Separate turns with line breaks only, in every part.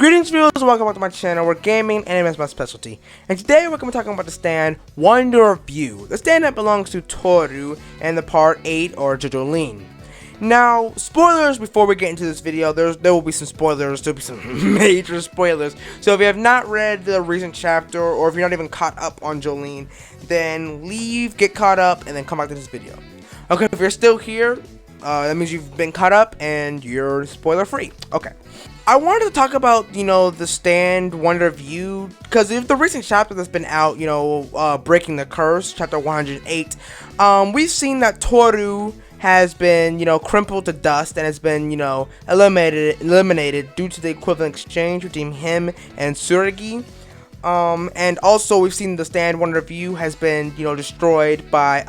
Greetings viewers, welcome back to my channel where gaming and anime is my specialty. And today we're going to be talking about the stand Wonder View, the stand that belongs to Toru and the part 8 or JoJo. Now, spoilers before we get into this video. There will be some spoilers, there'll be some major spoilers. So if you have not read the recent chapter, or if you're not even caught up on Jolene, then leave, get caught up, and then come back to this video. Okay, if you're still here, that means you've been caught up and you're spoiler free. Okay. I wanted to talk about, the stand Wonder View, because if the recent chapter that's been out, Breaking the Curse, chapter 108, we've seen that Toru has been, crumpled to dust and has been, eliminated due to the equivalent exchange between him and Tsuragi. And also we've seen the stand Wonder View has been, destroyed by,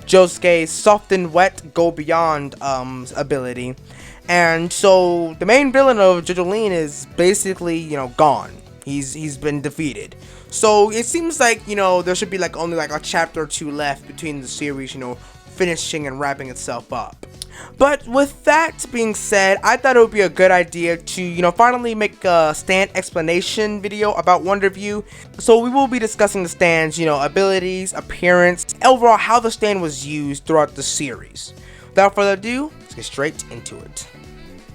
Josuke's Soft and Wet Go Beyond, ability. And so the main villain of JoJo is basically, gone. He's been defeated. So it seems like, there should be only a chapter or two left between the series, finishing and wrapping itself up. But with that being said, I thought it would be a good idea to, finally make a stand explanation video about Wonder View. So we will be discussing the stand's, abilities, appearance, overall how the stand was used throughout the series. Without further ado, let's get straight into it.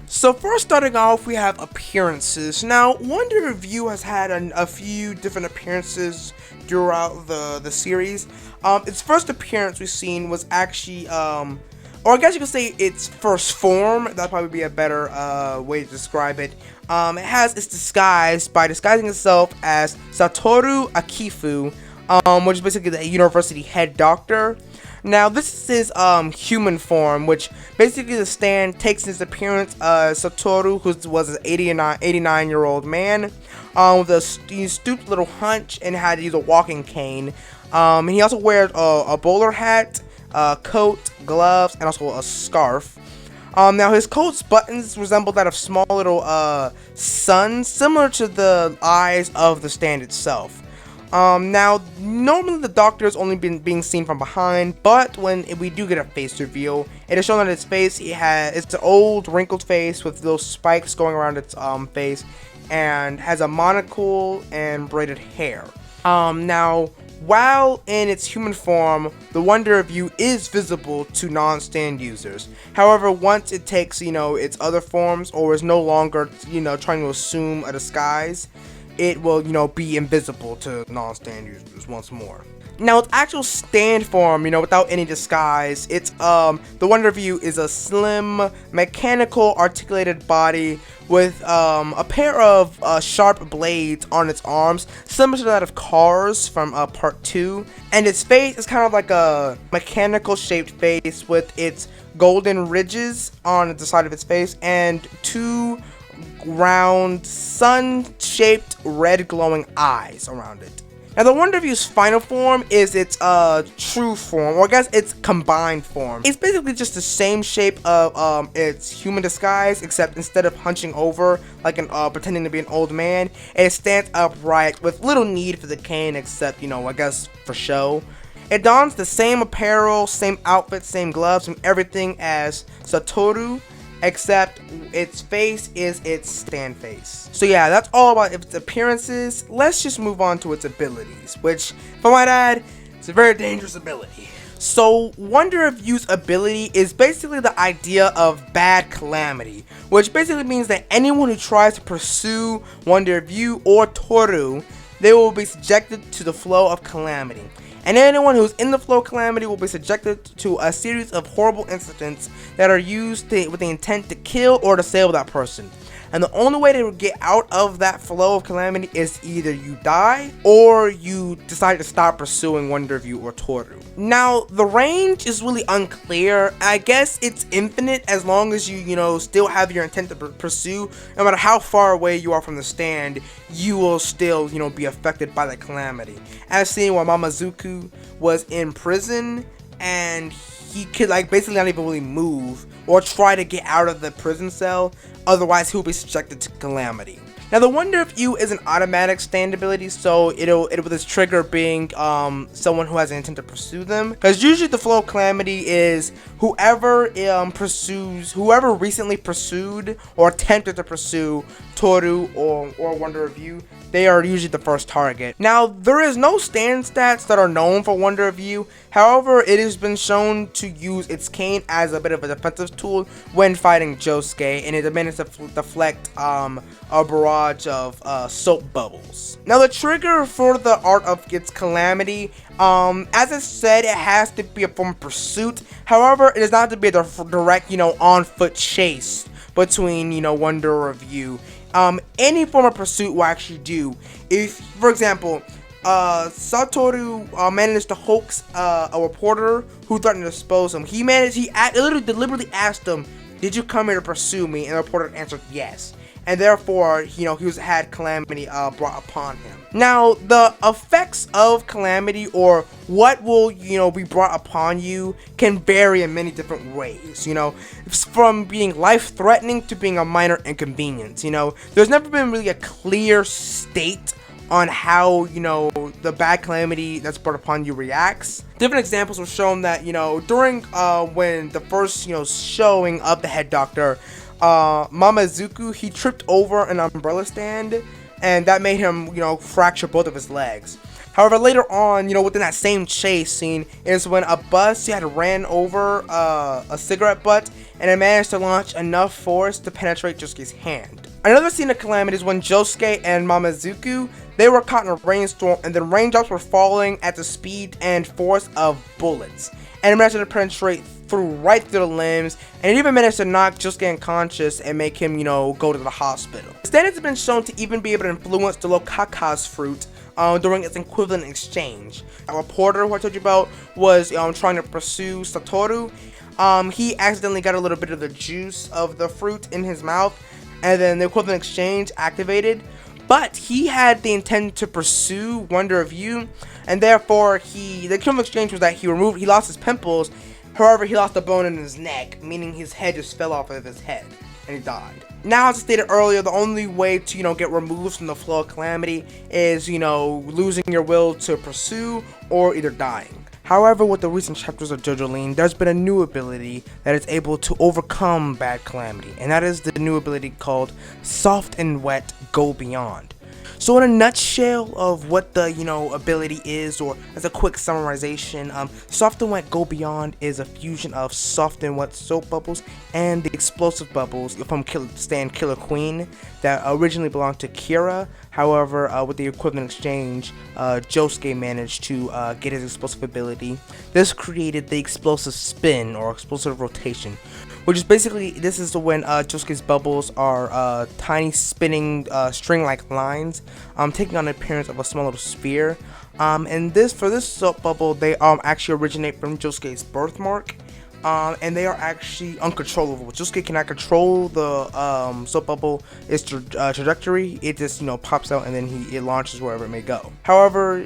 So first, starting off, we have appearances. Now, Wonder View has had a few different appearances throughout the series. Its first appearance we've seen was actually, or I guess you could say its first form. That'd probably be a better way to describe it. It has its disguise by disguising itself as Satoru Akifu, which is basically the university head doctor. Now, this is his human form, which basically the stand takes his appearance as Satoru, who was an 89-year-old man, with a stooped little hunch and had to use a walking cane. He also wears a bowler hat, a coat, gloves, and also a scarf. Now, his coat's buttons resemble that of small little suns, similar to the eyes of the stand itself. Now, normally the doctor is only being seen from behind, but when we do get a face reveal, it is shown that its face, it's an old wrinkled face with those spikes going around its face, and has a monocle and braided hair. Now, while in its human form, the Wonder View is visible to non-stand users. However, once it takes, its other forms, or is no longer, trying to assume a disguise, it will, be invisible to non-stand users once more. Now, its actual stand form, without any disguise, it's, the Wonder View is a slim, mechanical, articulated body with, a pair of, sharp blades on its arms, similar to that of Cars from, part 2. And its face is kind of like a mechanical shaped face with its golden ridges on the side of its face and two round sun-shaped red glowing eyes around it. Now, the Wonder View's final form is its true form, or I guess its combined form. It's basically just the same shape of its human disguise, except instead of hunching over like pretending to be an old man, it stands upright with little need for the cane, except I guess for show. It dons the same apparel, same outfit, same gloves, and everything as Satoru, except its face is its stand face. So yeah, that's all about its appearances. Let's just move on to its abilities, which, if I might add, it's a very dangerous ability. So Wonder View's ability is basically the idea of bad calamity, which basically means that anyone who tries to pursue Wonder View or Toru, they will be subjected to the flow of calamity. And anyone who's in the flow of calamity will be subjected to a series of horrible incidents that are used with the intent to kill or disable that person. And the only way to get out of that flow of calamity is either you die or you decide to stop pursuing Wonder View or Toru. Now, the range is really unclear. I guess it's infinite as long as you, still have your intent to pursue. No matter how far away you are from the stand, you will still, be affected by the calamity. As seen when Mamazuku was in prison and he could like basically not even really move or try to get out of the prison cell, otherwise he'll be subjected to Calamity. Now the Wonder of You is an automatic stand ability, so it'll with its trigger being someone who has an intent to pursue them. Because usually the flow of Calamity is whoever recently pursued or attempted to pursue Toru or Wonder of You, they are usually the first target. Now there is no stand stats that are known for Wonder of You. However, it has been shown to use its cane as a bit of a defensive tool when fighting Josuke, and it manages to deflect a barrage of soap bubbles. Now the trigger for the art of its Calamity, as I said, it has to be a form of pursuit. However, it does not have to be a direct, on foot chase between, Wonder of You. Any form of pursuit will actually do. If, for example, Satoru managed to hoax a reporter who threatened to expose him. He literally deliberately asked him, "Did you come here to pursue me?" And the reporter answered yes. And therefore, he had Calamity brought upon him. Now, the effects of Calamity, or what will, be brought upon you, can vary in many different ways, from being life-threatening to being a minor inconvenience, There's never been really a clear state on how, the bad Calamity that's brought upon you reacts. Different examples were shown that, during, when the first, showing of the head doctor, Mamazuku, he tripped over an umbrella stand, and that made him, fracture both of his legs. However, later on, within that same chase scene, is when a bus had ran over a cigarette butt, and it managed to launch enough force to penetrate Josuke's hand. Another scene of Calamity is when Josuke and Mamazuku, they were caught in a rainstorm, and the raindrops were falling at the speed and force of bullets, and it managed to penetrate right through the limbs, and it even managed to knock Josuke unconscious and make him, go to the hospital. Stand has been shown to even be able to influence the Lokaka's fruit during its equivalent exchange. A reporter who I told you about was trying to pursue Satoru. He accidentally got a little bit of the juice of the fruit in his mouth, and then the equivalent exchange activated. But he had the intent to pursue Wonder of You, and therefore the equivalent exchange was that he lost his pimples. However, he lost a bone in his neck, meaning his head just fell off of his head, and he died. Now, as I stated earlier, the only way to, get removed from the flow of Calamity is, losing your will to pursue or either dying. However, with the recent chapters of JoJo Lean, there's been a new ability that is able to overcome bad Calamity, and that is the new ability called Soft and Wet Go Beyond. So in a nutshell of what the, ability is, or as a quick summarization, Soft and Wet Go Beyond is a fusion of soft and wet soap bubbles and the explosive bubbles from Killer Queen that originally belonged to Kira. However, with the equivalent exchange, Josuke managed to get his explosive ability. This created the explosive spin or explosive rotation, which is basically, this is when Josuke's bubbles are tiny spinning string-like lines, taking on the appearance of a small little sphere. And for this soap bubble, they actually originate from Josuke's birthmark, and they are actually uncontrollable. Josuke cannot control the soap bubble, its trajectory. It just pops out, and then it launches wherever it may go. However,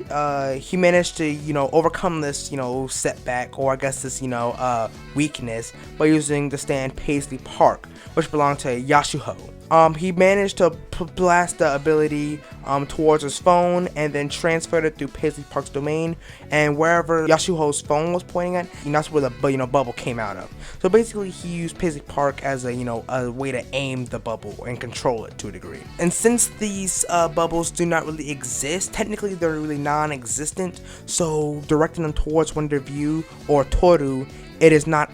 he managed to overcome this setback, or I guess this weakness, by using the stand Paisley Park, which belonged to Yasuho. He managed to blast the ability towards his phone, and then transferred it through Paisley Park's domain, and wherever Yasuho's phone was pointing at, that's where the bubble came out of. So basically, he used Paisley Park as a way to aim the bubble and control it to a degree. And since these bubbles do not really exist, technically they're really non-existent. So directing them towards Wonder of You or Toru, it's not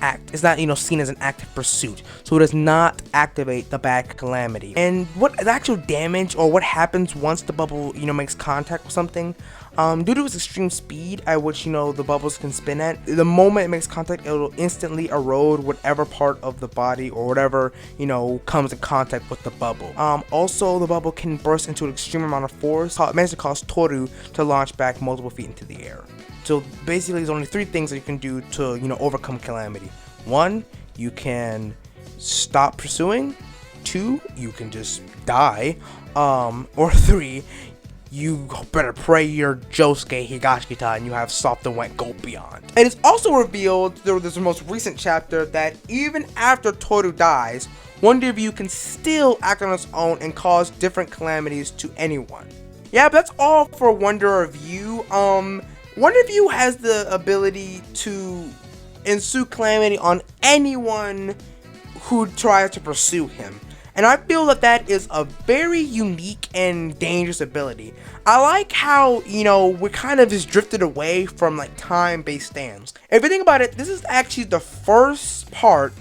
seen as an active pursuit, so it does not activate the bad Calamity. And what the actual damage, or what happens once the bubble makes contact with something, due to its extreme speed at which the bubbles can spin at, the moment it makes contact, it will instantly erode whatever part of the body or whatever comes in contact with the bubble. Also, the bubble can burst into an extreme amount of force. It managed to cause Toru to launch back multiple feet into the air. So basically, there's only 3 things that you can do to overcome Calamity. 1, you can stop pursuing. 2, you can just die. Or 3, you better pray your Josuke Higashikita and you have soft and wet go beyond. It is also revealed through this most recent chapter that even after Toru dies, Wonder View can still act on its own and cause different calamities to anyone. Yeah, but that's all for Wonder View. Wonder View has the ability to ensue calamity on anyone who tries to pursue him. And I feel that that is a very unique and dangerous ability. I like how, we kind of just drifted away from like time-based stands. If you think about it, this is actually the first part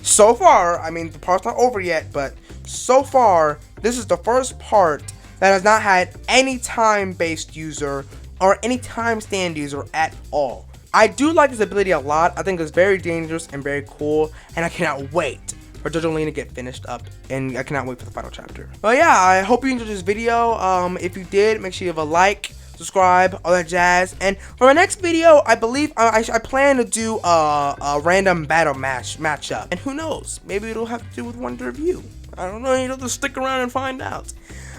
so far. I mean, the part's not over yet, but so far, this is the first part that has not had any time-based user or any time stand user at all. I do like this ability a lot. I think it's very dangerous and very cool, and I cannot wait for JoJo Lane to get finished up, and I cannot wait for the final chapter. But yeah, I hope you enjoyed this video. If you did, make sure you have a like, subscribe, all that jazz. And for my next video, I believe I plan to do a random battle matchup, and who knows, maybe it'll have to do with Wonder View. I don't know. You'll have to stick around and find out.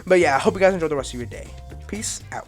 But yeah, I hope you guys enjoy the rest of your day. Peace out.